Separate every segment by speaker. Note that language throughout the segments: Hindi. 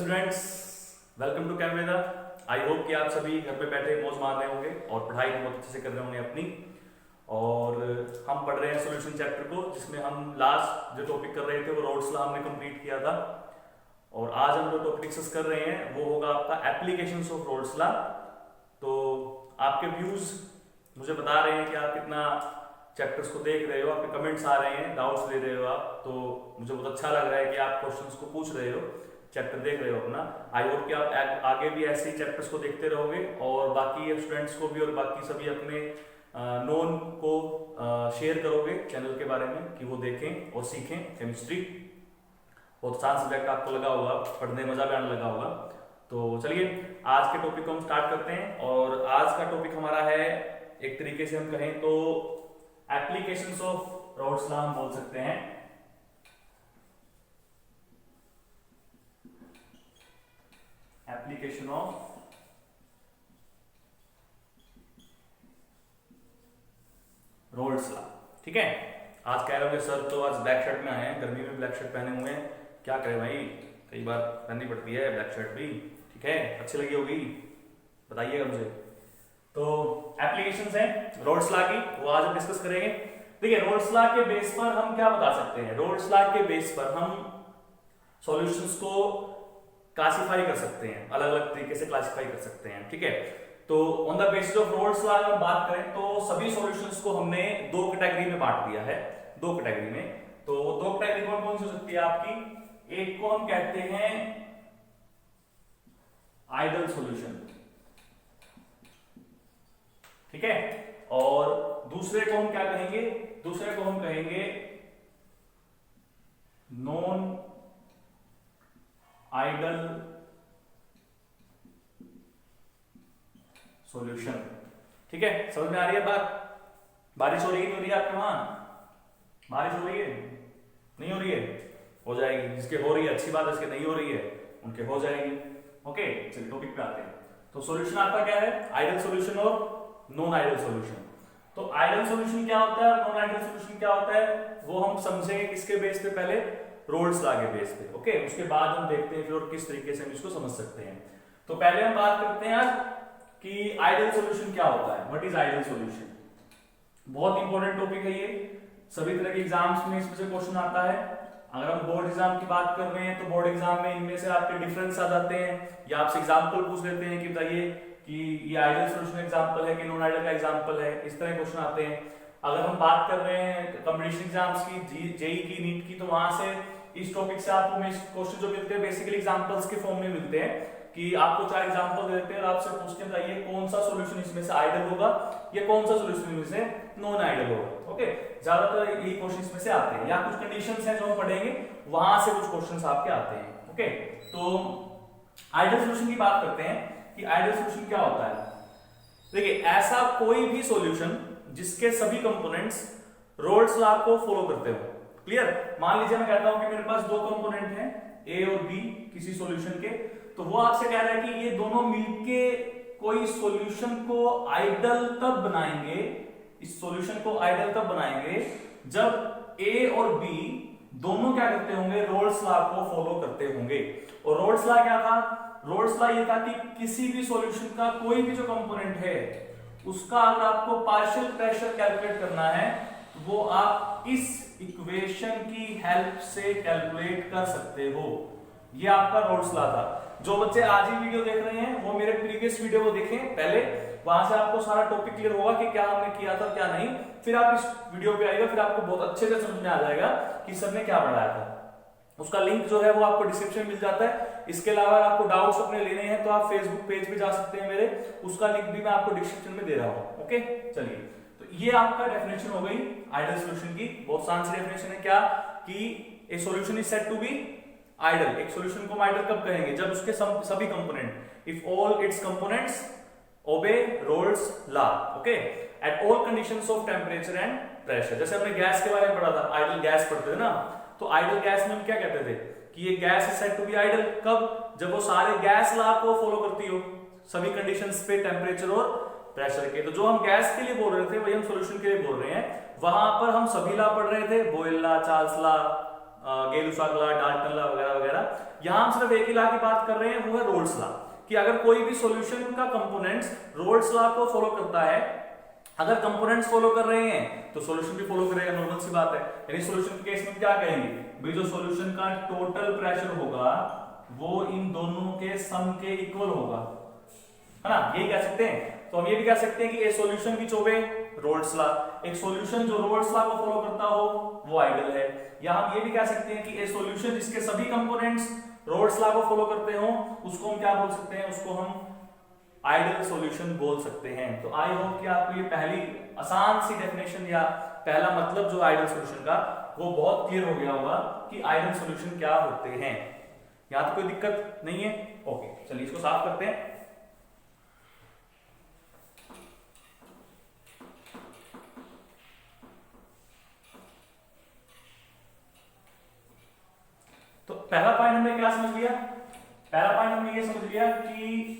Speaker 1: Students, welcome to Chemveda. I hope कि आप सभी घर पे बैठे मौज मार रहे होंगे और पढ़ाई बहुत अच्छे से कर रहे होंगे अपनी। और हम पढ़ रहे हैं सॉल्यूशन चैप्टर को, जिसमें हम लास्ट जो टॉपिक कर रहे थे वो रोड्स लॉ हमने कंप्लीट किया था। और आज हम जो टॉपिक डिस्कस कर रहे हैं वो होगा आपका एप्लीकेशंस ऑफ रोड्स लॉ। तो आपके व्यूज मुझे बता रहे हैं कि आप कितना चैप्टर्स को देख रहे हो, आपके कमेंट्स आ रहे हैं, डाउट्स ले रहे हो आप, तो मुझे बहुत अच्छा लग रहा है कि आप क्वेश्चंस को पूछ रहे हो, चैप्टर देख रहे हो अपना। आई होप कि आप आगे भी ऐसे ही चैप्टर्स को देखते रहोगे और बाकी स्टूडेंट्स को भी और बाकी सभी अपने नोन को शेयर करोगे चैनल के बारे में कि वो देखें और सीखें केमिस्ट्री। बहुत आसान सब्जेक्ट आपको लगा होगा, पढ़ने मजा भी आने लगा होगा। तो चलिए आज के टॉपिक को हम स्टार्ट करते हैं। और आज का टॉपिक हमारा है, एक तरीके से हम कहें तो एप्लीकेशंस ऑफ रोड्स लॉ हम बोल सकते हैं। एप्लीकेशन ऑफ रोड्स लॉ, ठीक है। आज कह रहे हो सर तो आज ब्लैक शर्ट में आए हैं, गर्मी में ब्लैक शर्ट पहने हुए हैं, क्या करें भाई, कई बार पहननी पड़ती है ब्लैक शर्ट भी, ठीक है। अच्छी लगी होगी, बताइएगा मुझे। तो एप्लीकेशंस हैं रोड्स लॉ की, वो आज हम डिस्कस करेंगे। देखिए रोड्स लॉ के बेस पर हम क्या बता सकते हैं, रोड्स लॉ के बेस पर हम सॉल्यूशंस को क्लासिफाई कर सकते हैं, अलग अलग तरीके से क्लासिफाई कर सकते हैं, ठीक है। तो on the basis of Raoult's law अगर बात करें तो सभी सॉल्यूशंस को हमने दो कैटेगरी में बांट दिया है, दो कैटेगरी में। तो दो कैटेगरी कौन कौन सी हो सकती है आपकी, एक को हम कहते हैं आइडल सॉल्यूशन, ठीक है, और दूसरे को हम क्या कहेंगे, दूसरे को हम कहेंगे नॉन आइडल सॉल्यूशन, ठीक है। समझ में आ रही है बात। बारिश हो रही है नहीं हो रही है आपके वहां, बारिश हो रही है नहीं हो रही है, हो जाएगी। जिसके हो रही है अच्छी बात है, जिसके नहीं हो रही है उनके हो जाएगी। ओके चलिए टॉपिक पे आते हैं। तो सॉल्यूशन आपका क्या है, आइडल सॉल्यूशन और नॉन आइडल सॉल्यूशन। तो आइडल सॉल्यूशन क्या होता है और नॉन आइडल सॉल्यूशन क्या होता है वो हम समझेंगे किसके बेस पे, पहले रोड्स लॉ के बेस पे, ओके। उसके बाद हम देखते हैं फिर और किस तरीके से हम इसको समझ सकते हैं। तो पहले हम बात करते हैं आज कि आइडल सॉल्यूशन क्या होता है, व्हाट इज आइडल सॉल्यूशन। बहुत इंपॉर्टेंट टॉपिक है ये, सभी तरह के एग्जाम्स में इसमें से क्वेश्चन आता है। अगर हम बोर्ड एग्जाम की बात कर रहे हैं तो बोर्ड एग्जाम में इनमें से आपके डिफरेंस आ जाते हैं, या आपसे एग्जांपल पूछ लेते हैं कि बताइए कि ये आइडल सॉल्यूशन एग्जांपल है कि नॉन आइडल का एग्जांपल है, इस तरह क्वेश्चन आते हैं। अगर हम बात कर रहे हैं कंपटीशन एग्जाम्स की, जेई की, नीट की, तो वहां से इस टॉपिक से आपको क्वेश्चन जो मिलते हैं बेसिकली एग्जांपल्स के फॉर्म में मिलते हैं कि आपको चार एग्जांपल देते हैं और आपसे पूछते हैं बताइए कौन सा सॉल्यूशन इसमें से आइडल होगा या कौन सा सॉल्यूशन इसमें से नॉन आइडल होगा, ओके। ज्यादातर यही क्वेश्चन इसमें से आते हैं, या कुछ कंडीशंस हैं जो हम पढ़ेंगे वहां से कुछ क्वेश्चंस आपके आते हैं, ओके। तो आइडल सॉल्यूशन की बात करते हैं कि आइडल सॉल्यूशन क्या होता है। देखिए ऐसा कोई भी सॉल्यूशन जिसके सभी कंपोनेंट्स रोड्स लॉ को फॉलो करते हो, क्लियर। मान लीजिए मैं कहता हूं कि मेरे पास दो कंपोनेंट हैं ए और बी किसी सॉल्यूशन के, तो वो आपसे कह रहा है कि ये दोनों मिलके कोई सॉल्यूशन को आइडल तब बनाएंगे, इस सॉल्यूशन को आइडल तब बनाएंगे जब ए और बी दोनों क्या करते होंगे, रोड्स लॉ को फॉलो करते होंगे। और रोड्स लॉ क्या था, रोड्स लॉ ये था कि किसी भी सॉल्यूशन का कोई भी जो कंपोनेंट है उसका अगर आपको पार्शियल प्रेशर कैलकुलेट करना है तो वो आप इस इक्वेशन की हेल्प से कैलकुलेट कर सकते हो। ये आपका रोड्स लॉ था। जो बच्चे आज ही वीडियो देख रहे हैं वो मेरे प्रीवियस वीडियो को देखें पहले, वहां से आपको सारा टॉपिक क्लियर होगा कि क्या हमने किया था क्या नहीं। फिर आप इस वीडियो पे आइएगा, फिर आपको बहुत अच्छे से समझ में आ जाएगा कि सर ने क्या पढ़ाया था। उसका लिंक जो है वो आपको डिस्क्रिप्शन में मिल जाता है। इसके अलावा आपको डाउट्स अपने लेने हैं तो आप फेसबुक पेज पे जा सकते हैं मेरे, उसका लिंक भी मैं आपको डिस्क्रिप्शन में दे रहा हूं, ओके। चलिए तो ये आपका डेफिनेशन हो गई आइडल सॉल्यूशन की। बहुत आसान सी डेफिनेशन है क्या, कि a solution is said to be ideal. एक सॉल्यूशन को हम आइडल कब कहेंगे, जब उसके सभी component, if all its components obey Raoult's law, okay, at all conditions of temperature and pressure. जैसे हमने गैस के बारे में पढ़ा था, आइडल गैस पढ़ते थे ना, तो आइडल गैस में हम क्या कहते थे कि ये gas is said to be ideal कब, जब वो सारे गैस लॉ को फॉलो करती हो सभी कंडीशंस पे, टेंपरेचर और प्रेशर के। तो जो हम गैस के लिए बोल रहे थे वही हम सॉल्यूशन के लिए बोल रहे हैं। वहां पर हम सभी लॉ पढ़ रहे थे, Boyle law, Charles law, Gay Lussac law, Dalton law वगैरह वगैरह। यहां हम सिर्फ एक ही लॉ की बात कर रहे हैं, वो है रोल्स लॉ, कि अगर कोई भी सॉल्यूशन का कंपोनेंट्स रोल्स लॉ को फॉलो करता है, अगर कंपोनेंट्स फॉलो कर रहे हैं तो सॉल्यूशन भी फॉलो करेगा, नॉर्मल सी बात है। यानी सॉल्यूशन के केस में क्या कहेंगे भाई, जो सॉल्यूशन का टोटल प्रेशर होगा वो इन दोनों के सम के इक्वल होगा, है ना, यही कह सकते हैं। तो हम ये भी कह सकते हैं कि a solution which obey Raoult's law, एक सॉल्यूशन जो रोल्स लॉ को फॉलो करता हो वो आइडल है। या हम ये भी कह सकते हैं कि ए सॉल्यूशन जिसके सभी कंपोनेंट्स रोल्स लॉ को फॉलो करते हो उसको हम क्या बोल सकते हैं, उसको हम आइडल सॉल्यूशन बोल सकते हैं। तो आई होप कि आपको ये पहली आसान सी डेफिनेशन या पहला मतलब जो आइडल सॉल्यूशन का वो बहुत क्लियर हो गया होगा कि आइडल सॉल्यूशन क्या होते हैं। यहां तो कोई दिक्कत नहीं है। ओके, चलिए इसको साफ करते हैं। तो पहला पॉइंट हमने क्या समझ लिया, पहला पॉइंट हमने ये समझ लिया कि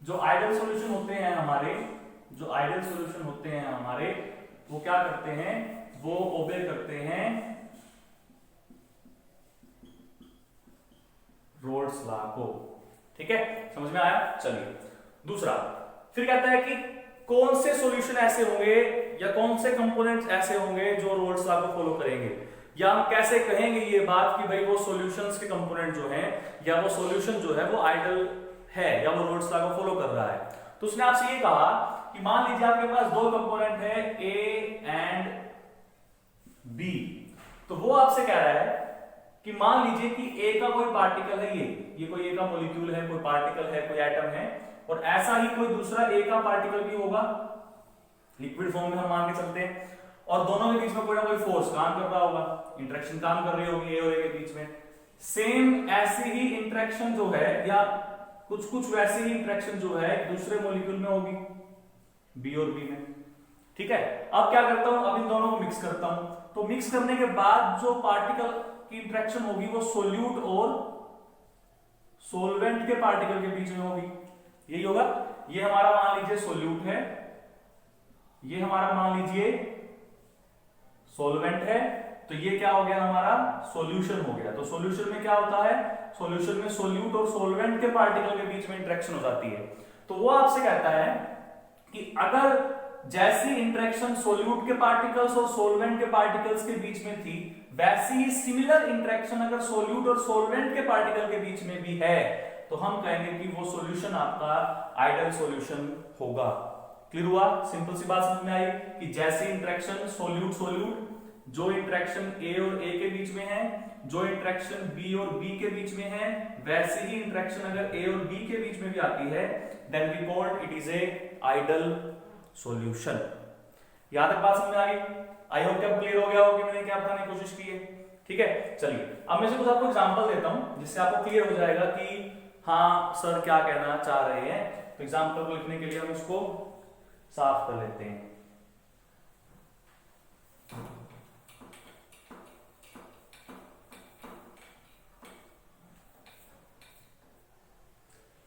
Speaker 1: जो आइडल सॉल्यूशन होते हैं हमारे, जो आइडल सॉल्यूशन होते हैं हमारे, वो क्या करते हैं, वो ओबे करते हैं रोल्स लॉ को। ठीक है, समझ में आया। चलिए दूसरा, फिर कहता है कि कौन से सॉल्यूशन ऐसे होंगे या कौन से कंपोनेंट्स ऐसे होंगे जो रोल्स लॉ को फॉलो करेंगे, या हम कैसे कहेंगे ये बात कि भाई वो सॉल्यूशंस के कंपोनेंट जो हैं या वो सॉल्यूशन जो है वो आइडल है या वो रोल्स लॉ को फॉलो कर रहा है। तो उसने आपसे ये कहा कि मान लीजिए आपके पास दो कंपोनेंट है ए एंड बी, तो वो आपसे कह रहा है कि मान लीजिए कि ए का कोई पार्टिकल है, ये कोई ए का मॉलिक्यूल है, कोई पार्टिकल है, कोई एटम है, और ऐसा ही कोई दूसरा ए का पार्टिकल भी होगा, लिक्विड फॉर्म में हम मान के चलते हैं, और दोनों के बीच में कोई ना कोई फोर्स काम कर रहा होगा, इंटरेक्शन काम कर रही होगी ए और ए के बीच में। सेम ऐसी ही इंटरेक्शन जो है या कुछ कुछ वैसी ही इंटरेक्शन जो है दूसरे मॉलिक्यूल में होगी, बी और बी में। ठीक है, अब क्या करता हूं, अब इन दोनों को मिक्स करता हूं, तो मिक्स करने के बाद जो पार्टिकल की इंटरेक्शन होगी वो सोल्यूट और सोलवेंट के पार्टिकल के बीच में होगी, यही होगा। ये हमारा मान लीजिए सोल्यूट है, ये हमारा मान लीजिए सोलवेंट है, तो ये क्या हो गया हमारा सॉल्यूशन हो गया। तो सॉल्यूशन में क्या होता है, सॉल्यूशन में सोल्यूट और सोलवेंट के पार्टिकल के बीच में इंटरेक्शन हो जाती है। तो वो आपसे कहता है कि अगर जैसी इंटरेक्शन सोल्यूट के पार्टिकल्स और सोलवेंट के पार्टिकल्स के बीच में थी, वैसी ही सिमिलर इंटरेक्शन अगर सोल्यूट और सोलवेंट के पार्टिकल के बीच में भी है, तो हम कहेंगे कि वो सॉल्यूशन आपका आइडल सॉल्यूशन होगा। क्लियर हुआ, सिंपल सी बात समझ में आई कि जैसी इंटरेक्शन सोल्यूट सोल्यूट, जो इंटरेक्शन ए और ए के बीच में है, जो इंटरेक्शन बी और बी के बीच में है, वैसे ही इंटरेक्शन अगर ए और बी के बीच में भी आती है, then we called it is a ideal solution. यहां तक बात समझ में आ गई। आई होप कि अब क्लियर हो गया हो कि मैंने क्या बताने की कोशिश की है। ठीक है, चलिए अब मैं से कुछ आपको एग्जांपल देता हूं जिससे आपको क्लियर हो जाएगा कि हाँ सर क्या कहना चाह रहे हैं। तो एग्जांपल को लिखने के लिए हम इसको साफ कर लेते हैं।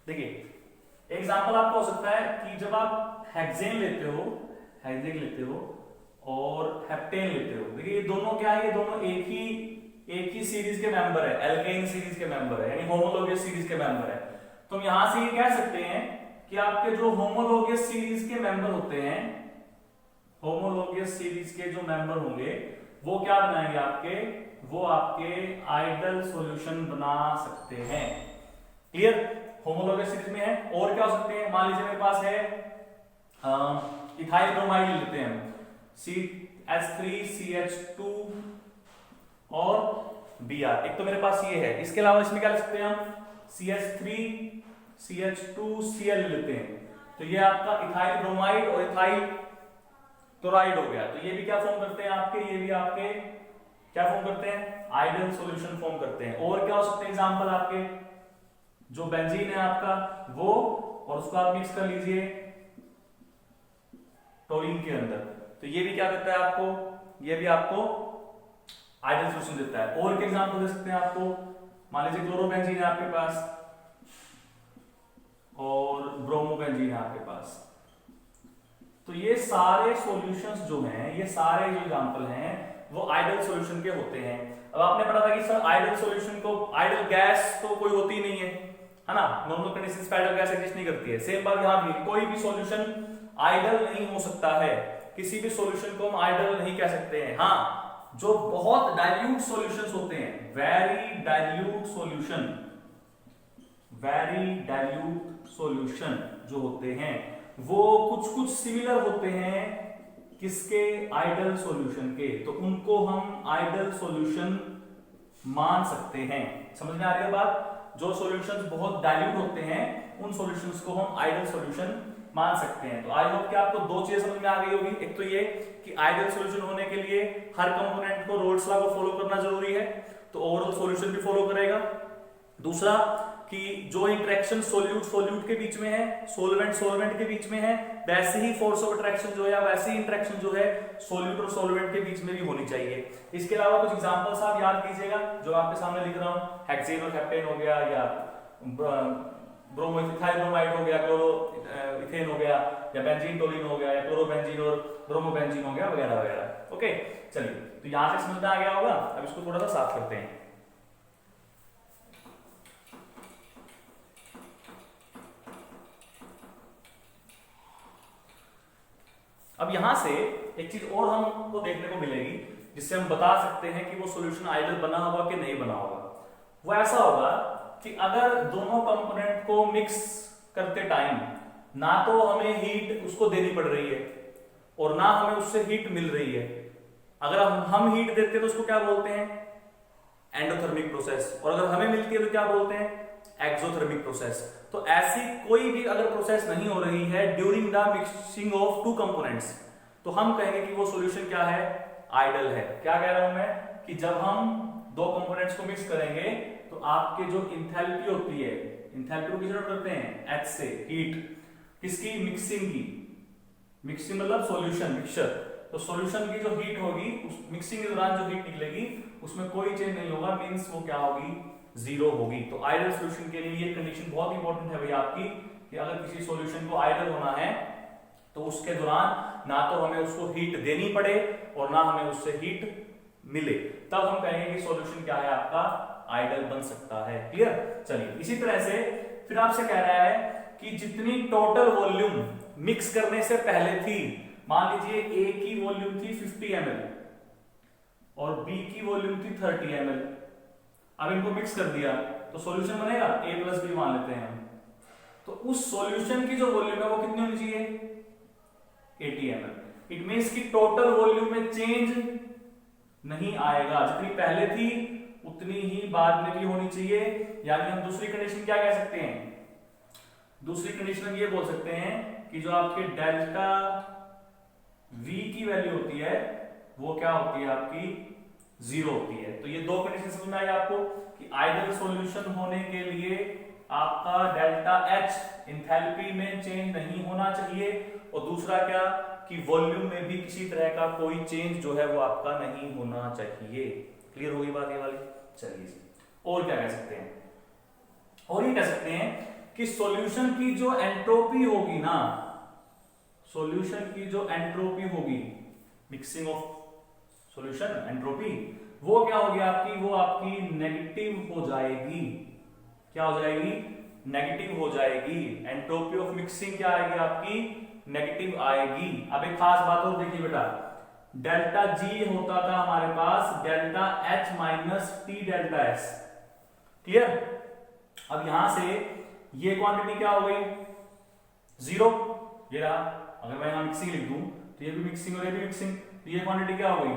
Speaker 1: देखिए एग्जांपल आपका हो सकता है कि जब आप हेक्सेन लेते हो और हेप्टेन लेते हो, देखिए ये दोनों क्या है, ये दोनों एक ही सीरीज के मेंबर है, एल्केन सीरीज के मेंबर है, यानी होमोलोगस सीरीज के मेंबर है। तो हम यहां से ये कह सकते हैं कि आपके जो होमोलोगस सीरीज के मेंबर होते हैं, होमोलोगस सीरीज के जो मेंबर होंगे वो क्या बनाएंगे आपके, वो आपके आइडल सॉल्यूशन बना सकते हैं। क्लियर, होमोलोगस सीरीज में है। और क्या हो सकते हैं, मान लीजिए मेरे पास है इथाइल ब्रोमाइड लेते हैं, CH3CH2 और Br, एक तो मेरे पास ये है। इसके अलावा इसमें क्या ले सकते हैं हम, CH3CH2Cl लेते हैं, तो ये आपका इथाइल ब्रोमाइड और इथाइल क्लोराइड हो गया। तो ये भी क्या फॉर्म करते हैं आपके, ये भी आपके क्या फॉर्म करते हैं, आइडल सॉल्यूशन फॉर्म करते हैं। और क्या हो सकते हैं एग्जांपल आपके, जो बेंजीन है आपका वो, और उसको आप मिक्स कर लीजिए टोलिन के अंदर, तो ये भी क्या देता है आपको, ये भी आपको आइडल सॉल्यूशन देता है। और के एग्जांपल दे सकते हैं आपको, मान लीजिए क्लोरोबेंजीन है आपके पास और ब्रोमोबेंजीन है आपके पास। तो ये सारे सॉल्यूशंस जो हैं, ये सारे जो एग्जांपल हैं वो आइडल सॉल्यूशन के होते हैं। अब आपने पढ़ा था कि सर आइडल सॉल्यूशन को, आइडल गैस तो कोई होती नहीं है ना, नॉर्मल कंडीशंस पे आइडल गैस एग्जिस्ट नहीं करती है। सेम बात यहाँ भी, कोई भी सॉल्यूशन आइडल नहीं हो सकता है, किसी भी सॉल्यूशन को हम आइडल नहीं कह सकते हैं। हाँ, जो बहुत डाइल्यूट सॉल्यूशंस होते हैं, very dilute solution, very dilute solution जो होते हैं वो कुछ सिमिलर होते हैं किसके, आइडल सॉल्यूशन के, तो उनको हम आइडल सॉल्यूशन मान सकते हैं। समझ में आ रही है बात? जो सॉल्यूशंस बहुत डाइल्यूट होते हैं उन सॉल्यूशंस को हम आइडल सॉल्यूशन मान सकते हैं। तो आई होप कि आपको दो चीजें समझ में आ गई होगी। एक तो ये कि आइडल सॉल्यूशन होने के लिए हर कंपोनेंट को रोल्स लॉ को फॉलो करना जरूरी है, तो ओवरऑल सॉल्यूशन भी फॉलो करेगा। दूसरा कि जो इंटरेक्शन सोल्यूट के बीच में है, सोलवेंट के बीच में है, वैसे ही फोर्स ऑफ अट्रैक्शन जो है, वैसे ही इंटरेक्शन जो है सोल्यूट और सोलवेंट के बीच में भी होनी चाहिए। इसके अलावा कुछ एग्जांपल्स आप याद कीजिएगा जो आपके सामने लिख रहा हूं, हेक्सेन और हेप्टेन हो गया, या ब्रोमोइथाइलब्रोमाइड हो गया, क्लोरोइथेन हो गया, या बेंजीन टोलिन हो गया, या क्लोरोबेंजीन और ब्रोमोबेंजीन हो गया, वगैरह वगैरह। ओके, चलिए, तो यहां तक समझ में आ गया होगा। अब इसको थोड़ा सा साफ करते हैं। अब यहां से एक चीज और हमको देखने को मिलेगी जिससे हम बता सकते हैं कि वो सॉल्यूशन आइडल बना होगा कि नहीं बना होगा। वो ऐसा होगा कि अगर दोनों कंपोनेंट को मिक्स करते टाइम ना तो हमें हीट उसको देनी पड़ रही है और ना हमें उससे हीट मिल रही है। अगर हम हीट देते हैं तो उसको क्या बोलते हैं, एंडोथर्मिक प्रोसेस, और अगर हमें मिलती है तो क्या बोलते हैं, एक्सोथर्मिक प्रोसेस। तो ऐसी कोई भी अगर प्रोसेस नहीं हो रही है during the mixing of two components, तो हम कहेंगे कि वो सॉल्यूशन क्या है, आइडल है। क्या कह रहा हूं मैं, कि जब हम दो कंपोनेंट्स को मिक्स करेंगे तो आपके जो इंथैल्पी होती है, इंथैल्पी को किससे नोट करते हैं, एच से, हीट किसकी, मिक्सिंग की, मिक्सिंग मतलब सॉल्यूशन, मिक्सचर, तो सॉल्यूशन की जो हीट होगी उस मिक्सिंग के दौरान जो हीट निकलेगी उसमें कोई चेंज नहीं होगा, मींस वो क्या होगी, जीरो होगी। तो आइडल सॉल्यूशन के लिए ये कंडीशन बहुत इंपॉर्टेंट है भाई आपकी, कि अगर किसी सॉल्यूशन को आइडल होना है तो उसके दौरान ना तो हमें उसको हीट देनी पड़े और ना हमें उससे हीट मिले, तब हम कहेंगे कि सॉल्यूशन क्या है आपका, आइडल बन सकता है। क्लियर? चलिए, इसी तरह से फिर आपसे कह रहा है कि जितनी टोटल वॉल्यूम मिक्स करने से पहले थी, मान लीजिए ए की वॉल्यूम थी 50 ml और बी की वॉल्यूम थी 30 ml, अब इनको मिक्स कर दिया तो सॉल्यूशन बनेगा, a प्लस बी मान लेते हैं हम। तो उस सॉल्यूशन की जो वॉल्यूम है वो कितनी होनी चाहिए, 80 ml। इट मींस कि टोटल वॉल्यूम में चेंज नहीं आएगा, जितनी पहले थी उतनी ही बाद में भी होनी चाहिए। यानी हम दूसरी कंडीशन क्या कह सकते हैं, दूसरी कंडीशन हम ये बोल सकते हैं कि जो आपके डेल्टा V की वैल्यू होती है वो क्या होती है आपकी, जीरो होती है। तो ये दो कंडीशन समझ में आई आपको कि आइडल सॉल्यूशन होने के लिए आपका डेल्टा H इंथैल्पी में चेंज नहीं होना चाहिए, और दूसरा क्या कि वॉल्यूम में भी किसी तरह का कोई चेंज जो है वो आपका नहीं होना चाहिए। क्लियर होगी बात ये वाली? चलिए, और क्या कह सकते हैं, और ये कह सकते हैं कि सॉल्यूशन की जो एंट्रोपी होगी ना, सॉल्यूशन की जो एंट्रोपी होगी, मिक्सिंग ऑफ सॉल्यूशन एंट्रोपी, वो क्या होगी आपकी, वो आपकी नेगेटिव हो जाएगी। क्या हो जाएगी, नेगेटिव हो जाएगी। एंट्रोपी ऑफ मिक्सिंग क्या आएगी आपकी, नेगेटिव आएगी। अब एक खास बात और देखिए बेटा, डेल्टा जी होता था हमारे पास delta H minus T delta S. Clear? अब यहां से ये क्वांटिटी क्या हो गई, जीरो, ये रहा। अगर मैं यहां मिक्सिंग लिख दूं तो ये भी मिक्सिंग और ये भी मिक्सिंग, तो ये क्वांटिटी क्या हो गई,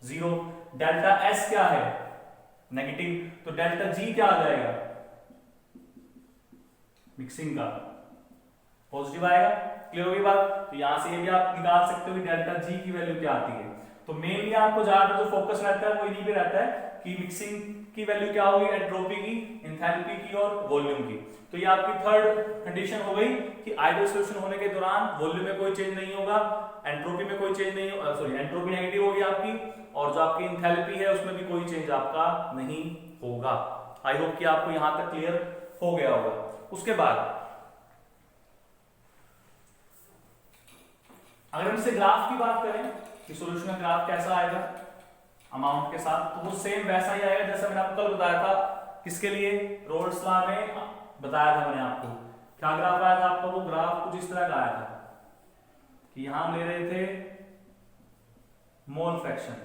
Speaker 1: जीरो। डेल्टा एस क्या है, नेगेटिव, तो डेल्टा जी क्या आ जाएगा, मिक्सिंग का पॉजिटिव आएगा। क्लियर होगी बात? तो यहां से ये भी आप निकाल सकते हो कि डेल्टा जी की वैल्यू क्या आती है। तो मेनली आपको ज्यादा जो फोकस रहता है वो इन्हीं पे रहता है कि मिक्सिंग की वैल्यू क्या होगी, एंट्रोपी की, एंथैल्पी की और वॉल्यूम की। तो ये आपकी थर्ड कंडीशन हो गई कि आइडल सॉल्यूशन होने के दौरान वॉल्यूम में कोई चेंज नहीं होगा, एंट्रोपी में कोई चेंज नहीं होगा, सॉरी एंट्रोपी नेगेटिव होगी आपकी, और जो आपकी एंथैल्पी है उसमें भी कोई चेंज आपका नहीं होगा। आई होप कि आपको यहां तक क्लियर हो गया होगा। उसके बाद अगर हम इससे ग्राफ की बात करें कि सॉल्यूशन का ग्राफ कैसा आएगा, अमाउंट के साथ, तो वो सेम वैसा ही आएगा जैसा मैंने आपको कल बताया था। किसके लिए? रोल्स लॉ में बताया था मैंने आपको। क्या ग्राफ आया था आपका? वो ग्राफ कुछ इस तरह का आया था कि यहां हम ले रहे थे मोल फ्रैक्शन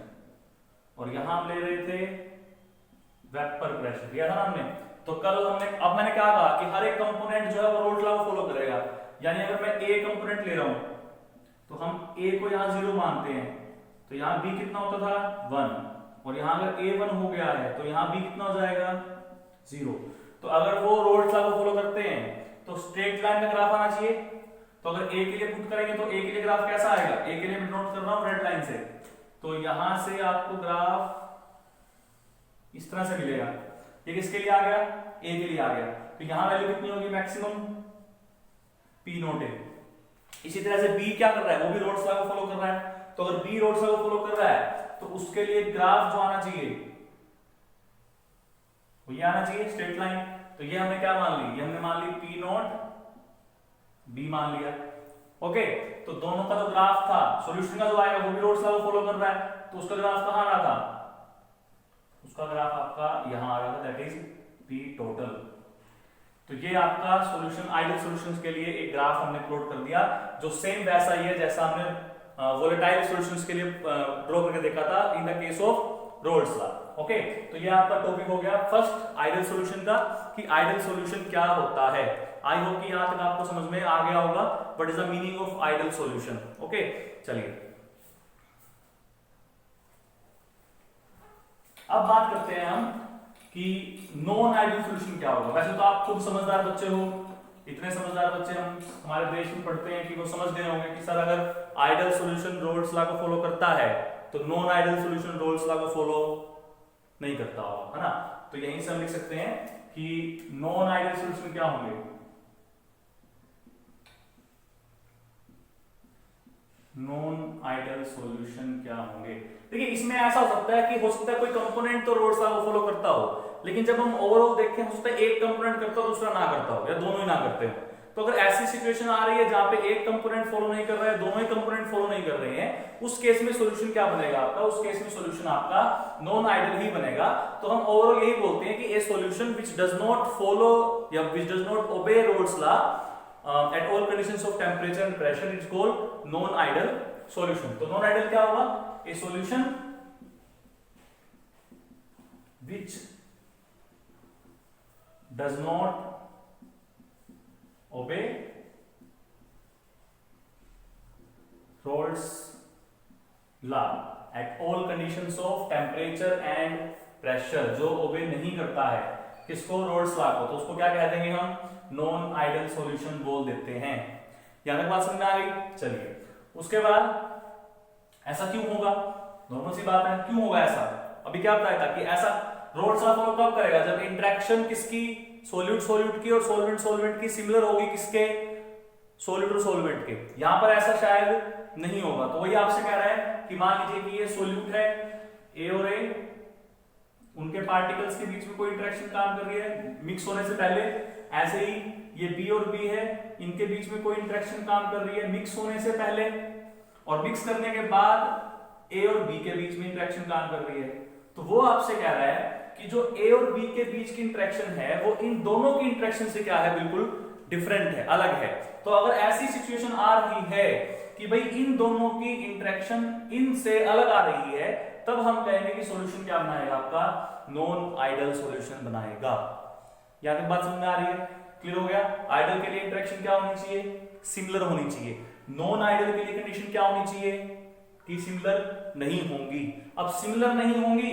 Speaker 1: और यहां हम ले रहे थे वेपर प्रेशर, दिया था ना हमने। तो कल हमने, अब मैंने क्या कहा कि हर एक कंपोनेंट जो है वो रोल्स लॉ को फॉलो करेगा। यानी अगर मैं ए कंपोनेंट ले रहा हूं तो हम ए को यहां 0 मानते हैं, तो यहां बी कितना होता था 1, और यहां अगर ए 1 हो गया है तो यहां बी कितना हो जाएगा 0। तो अगर वो रोल्स लॉ को फॉलो करते हैं तो स्ट्रेट लाइन का ग्राफ आना चाहिए। तो अगर ए के लिए पुट करेंगे तो ए के लिए ग्राफ कैसा आएगा? ए के लिए मैं नोट कर रहा हूं रेड लाइन से, तो यहां से आपको ग्राफ इस तरह से मिलेगा। ये किसके लिए आ गया? ए के लिए आ गया। तो यहां वैल्यू कितनी होगी? मैक्सिमम पी नोट ए। इसी तरह से बी क्या कर रहा है? वो भी रोल्स लॉ को फॉलो कर रहा है। तो अगर बी रोल्स लॉ को फॉलो कर रहा है तो उसके लिए ग्राफ जो आना चाहिए वो ये आना चाहिए, स्ट्रेट लाइन। तो ये हमने क्या मान ली? ये हमने मान ली पी नोट बी मान लिया। ओके, तो दोनों का जो ग्राफ था, सॉल्यूशन का जो आएगा वो भी रोल्स लॉ को फॉलो कर रहा है, तो उसका ग्राफ कहां आ रहा था? उसका ग्राफ आपका यहां आ रहा था, दैट इज पी टोटल। तो ये आपका सॉल्यूशन, आइडियल सॉल्यूशंस के लिए एक ग्राफ हमने प्लॉट कर दिया जो सेम वैसा ही है जैसा हमने वोलेटाइल सॉल्यूशंस के लिए ड्रॉ करके देखा था in the case of roles law. Okay, तो ये आपका टॉपिक हो गया फर्स्ट आइडियल सॉल्यूशन का, कि आइडियल सॉल्यूशन क्या होता है। आई होप कि यहां तक आपको समझ में आ गया होगा what is the meaning of ideal solution. Okay, चलिए अब बात करते हैं हम कि नॉन आइडियल सॉल्यूशन क्या होगा। वैसे तो आप खुद समझदार बच्चे हो, इतने समझदार बच्चे हम हमारे देश में पढ़ते हैं कि वो समझ गए होंगे कि सर अगर आइडियल सॉल्यूशन रोल्स लॉ को फॉलो करता है तो non ideal solution roles law को फॉलो नहीं करता होगा, है ना। तो यहीं से हम लिख सकते हैं कि नॉन आइडियल सॉल्यूशन क्या होंगे? नॉन आइडियल सॉल्यूशन क्या होंगे? देखिए इसमें ऐसा हो सकता है कि हो सकता है कोई कंपोनेंट तो रोल्स लॉ को फॉलो करता हो, लेकिन जब हम ओवरऑल देखें हो सकता है एक कंपोनेंट करता हो दूसरा ना करता हो, या दोनों ही ना करते हो। तो अगर ऐसी सिचुएशन आ रही है जहां पे एक कंपोनेंट फॉलो नहीं कर रहा है, दोनों ही कंपोनेंट फॉलो नहीं कर रहे हैं, उस केस में सॉल्यूशन क्या बनेगा आपका? उस केस में सॉल्यूशन आपका नॉन आइडियल ही बनेगा। तो हम ओवरऑल यही बोलते हैं कि a solution which does not follow या which does not obey Raoult's law at all conditions of temperature and pressure is called non ideal solution। तो non ideal क्या होगा? a solution which does not obey Rolle's law at all conditions of temperature and pressure, जो obey नहीं करता है किसको? रोल्स लॉ को। तो उसको क्या कह देंगे हम? नॉन आइडियल सॉल्यूशन बोल देते हैं। यहां तक बात समझ में आ गई? चलिए उसके बाद ऐसा क्यों होगा? नॉर्मल सी बात है, क्यों होगा ऐसा? अभी क्या बताया था कि ऐसा रोल्स लॉ फॉलो कब करेगा? जब इंटरेक्शन किसकी? सॉल्यूट सॉल्यूट की और सॉल्वेंट सॉल्वेंट की सिमिलर होगी किसके? सॉल्यूट और सॉल्वेंट के। यहां पर ऐसा शायद नहीं होगा। तो वही आपसे कह रहा है कि मान लीजिए कि ये सॉल्यूट है, ए और ए, उनके पार्टिकल्स के बीच में कोई इंटरेक्शन काम कर रही है मिक्स होने से पहले। ऐसे ही ये बी और बी है, इनके बीच में कोई इंटरेक्शन काम कर रही है मिक्स होने से पहले, और मिक्स करने के बाद ए और बी के बीच में इंटरेक्शन काम कर रही है। तो वो आपसे कह रहा है कि जो ए और बी के बीच की इंटरेक्शन है वो इन दोनों की इंटरेक्शन से क्या है? बिल्कुल डिफरेंट है, अलग है। तो अगर ऐसी सिचुएशन आ रही है कि भाई इन दोनों की इंटरेक्शन इनसे अलग आ रही है, तब हम कहेंगे कि सॉल्यूशन क्या बनाएगा आपका? नॉन आइडियल सॉल्यूशन बनाएगा। यहां तक बात समझ में आ रही है? क्लियर हो गया? आइडियल के लिए इंटरेक्शन क्या होनी चाहिए? सिमिलर होनी चाहिए। नॉन आइडियल के लिए कंडीशन क्या होनी चाहिए? कि सिमिलर नहीं होंगी। अब सिमिलर नहीं होंगी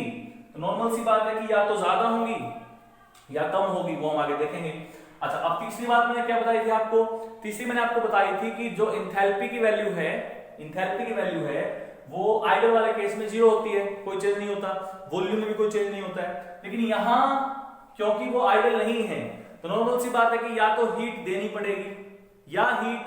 Speaker 1: तो नॉर्मल सी बात है कि या तो ज्यादा होंगी या कम होगी, वो हम आगे देखेंगे। अच्छा, अब तीसरी बात मैंने क्या बताई थी आपको? तीसरी मैंने आपको बताई थी कि जो इंथैल्पी की वैल्यू है, इंथैल्पी की वैल्यू है वो आइडियल वाले केस में 0 होती है, कोई चेंज नहीं होता, वॉल्यूम में भी कोई चेंज नहीं होता है। लेकिन यहां क्योंकि वो आइडियल नहीं है तो नॉर्मल सी बात है कि या तो हीट देनी पड़ेगी या हीट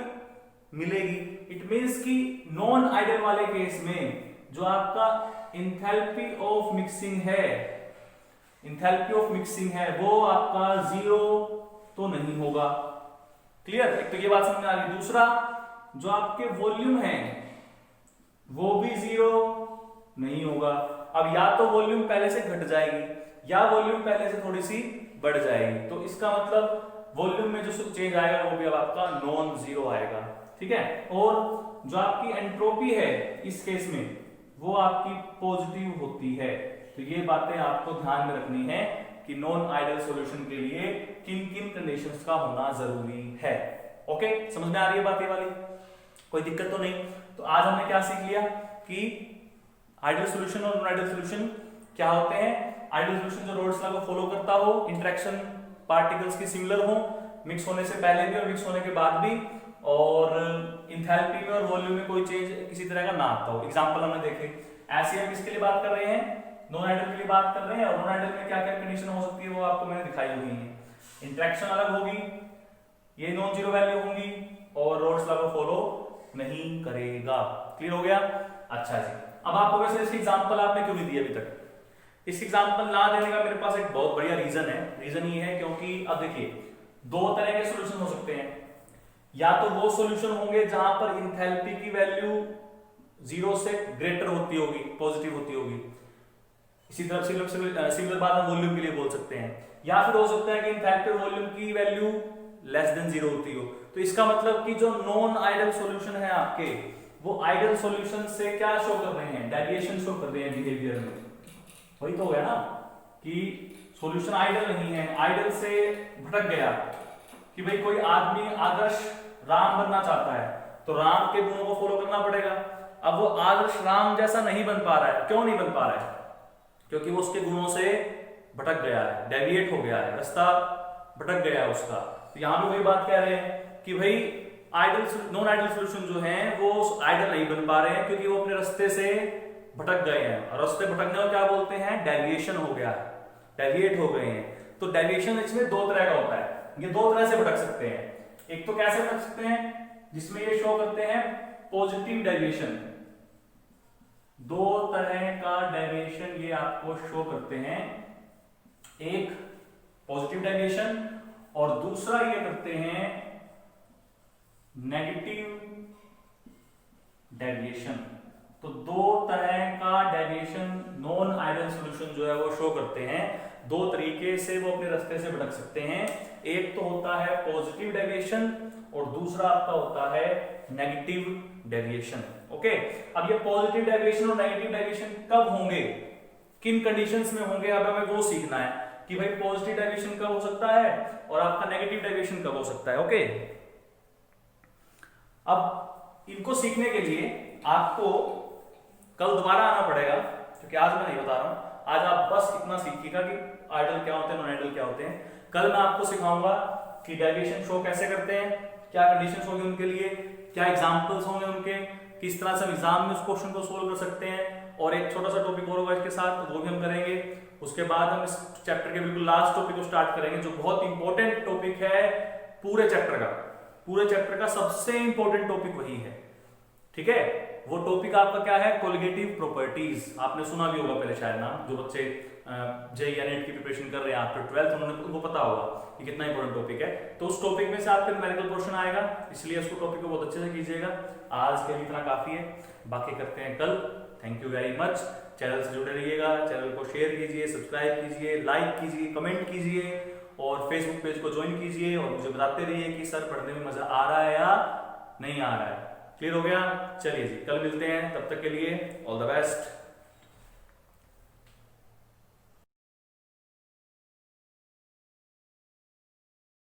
Speaker 1: मिलेगी। इट मींस कि नॉन आइडियल वाले केस में जो आपका इंथैल्पी ऑफ मिक्सिंग है, इंथैल्पी ऑफ मिक्सिंग है वो आपका 0 तो नहीं होगा। क्लियर? एक तो ये बात समझ में आ गई। दूसरा, जो आपके वॉल्यूम है वो भी 0 नहीं होगा। अब या तो वॉल्यूम पहले से घट जाएगी या वॉल्यूम पहले से थोड़ी सी बढ़ जाएगी, तो इसका मतलब वॉल्यूम में जो चेंज आएगा वो भी अब आपका नॉन जीरो आएगा, ठीक है। और जो आपकी एंट्रोपी है इस केस में वो आपकी पॉजिटिव होती है। तो ये बातें आपको ध्यान में रखनी है कि नॉन आइडियल सॉल्यूशन के लिए किन किन कंडीशंस का होना जरूरी है। ओके, समझ में आ रही है बात ये वाली, कोई दिक्कत तो नहीं। तो आज हमने क्या सीख लिया कि आइडियल सॉल्यूशन और नॉन आइडियल सॉल्यूशन क्या होते हैं। आइडियल सॉल्यूशन जो रोल्स लॉ को फॉलो करता हो, इंटरेक्शन पार्टिकल्स की सिमिलर हो, मिक्स होने से पहले भी और मिक्स होने के बाद भी, और इंथैल्पी में और वॉल्यूम में कोई चेंज किसी तरह का ना आता हो। एग्जांपल हमने देखे। ऐसे हम किसके लिए बात कर रहे हैं, नॉन आइडियल के लिए बात कर रहे हैं। और नॉन आइडियल में क्या क्या कंडीशन हो सकती है वो आपको मैंने दिखाई हुई है। इंटरेक्शन अलग होगी, ये नॉन जीरो वैल्यू होंगी, और रोल्स लॉ को फॉलो नहीं करेगा। क्लियर हो गया? अच्छा जी, अब आपको वैसे इसकी एग्जांपल आपने क्यों नहीं दी अभी तक? इस एग्जांपल ना देने का मेरे पास एक बहुत बढ़िया रीजन है। रीजन ये है क्योंकि अब देखिए दो तरह के सॉल्यूशन हो सकते हैं। या तो वो सॉल्यूशन होंगे जहां पर इंथैल्पी की वैल्यू जीरो से ग्रेटर होती होगी, पॉजिटिव होती होगी। इसी तरह सिमिलर बात हम वॉल्यूम के लिए बोल सकते हैं। या फिर हो सकता है कि इंथैल्पी और वॉल्यूम की वैल्यू लेस देन जीरो होती हो। तो इसका मतलब कि जो नॉन आइडियल सॉल्यूशन है आपके, वो आइडियल सॉल्यूशन से क्या शो कर रहे हैं, डेविएशन शो कर रहे हैं बिहेवियर में। वही तो हो गया ना कि सॉल्यूशन आइडियल नहीं है, आइडियल से भटक गया। कि भाई कोई आदमी आदर्श राम बनना चाहता है तो राम के गुणों को फॉलो करना पड़ेगा। अब वो आदर्श राम जैसा नहीं बन पा रहा है। क्यों नहीं बन पा रहा है? क्योंकि वो उसके गुणों से भटक गया है, डेविएट हो गया है, रास्ता भटक गया है उसका। तो यहां भी वही बात कह रहे हैं कि भाई आइडियल नॉन आइडियल सॉल्यूशन जो हैं वो आइडियल नहीं बन पा रहे हैं क्योंकि वो अपने रास्ते से भटक गए हैं। और रास्ते भटकने को क्या बोलते हैं, डेविएशन हो गया है, डेविएट हो गए हैं। तो डेविएशन इसमें दो तरह का होता है। ये दो तरह से भटक सकते हैं। एक तो कैसे भटक सकते हैं जिसमें ये शो करते हैं पॉजिटिव डेविएशन। दो तरह का डेविएशन ये आपको शो करते हैं, एक पॉजिटिव डेविएशन और दूसरा ये करते हैं नेगेटिव डेविएशन। तो दो तरह का डेविएशन नॉन आइडियल सॉल्यूशन जो है वो शो करते हैं। दो तरीके से वो अपने रास्ते से भटक सकते हैं। एक तो होता है पॉजिटिव डेविएशन और दूसरा आपका होता है नेगेटिव डेविएशन। ओके, अब ये पॉजिटिव डेविएशन और नेगेटिव डेविएशन कब होंगे, किन कंडीशंस में होंगे, अब हमें वो सीखना है कि भाई पॉजिटिव डेविएशन कब हो सकता है और आपका नेगेटिव डेविएशन कब हो सकता है। ओके, अब इनको सीखने के लिए आपको कल दोबारा आना पड़ेगा क्योंकि आज मैं नहीं बता रहा हूं। आज आप बस इतना सीखिएगा कि आइडियल क्या होते हैं, नॉन आइडियल क्या होते हैं। कल मैं आपको सिखाऊंगा कि डेविएशन शो कैसे करते हैं, क्या कंडीशंस होंगे उनके लिए, क्या एग्जांपल्स होंगे उनके, किस तरह से हम एग्जाम में उस क्वेश्चन को सोल्व कर सकते हैं। और एक छोटा सा टॉपिक और होगा इसके साथ, वो भी हम करेंगे। उसके बाद हम इस चैप्टर के बिल्कुल लास्ट टॉपिक को स्टार्ट करेंगे जो बहुत इंपॉर्टेंट टॉपिक है पूरे चैप्टर का। पूरे चैप्टर का सबसे इंपॉर्टेंट टॉपिक वही है, ठीक है। वो टॉपिक आपका क्या है, कोलिगेटिव प्रॉपर्टीज। आपने सुना भी होगा पहले शायद नाम, जो बच्चे जेईई या नेट की प्रिपरेशन कर रहे हैं आफ्टर 12th, उनको पता होगा कि कितना इंपॉर्टेंट टॉपिक है। तो उस टॉपिक में से आपका न्यूमेरिकल पोर्शन आएगा, इसलिए उसको टॉपिक को बहुत अच्छे से कीजिएगा। आज के लिए इतना काफी है, बाकी करते हैं कल। Thank you very much. Channel से जुड़े रहिएगा, चैनल को शेयर कीजिए, सब्सक्राइब कीजिए, लाइक कीजिए, कमेंट कीजिए और फेसबुक पेज को ज्वाइन कीजिए और मुझे बताते रहिए कि सर पढ़ने में मजा आ रहा है या नहीं आ रहा है। क्लियर हो गया? चलिए जी, कल मिलते हैं, तब तक के लिए ऑल द बेस्ट।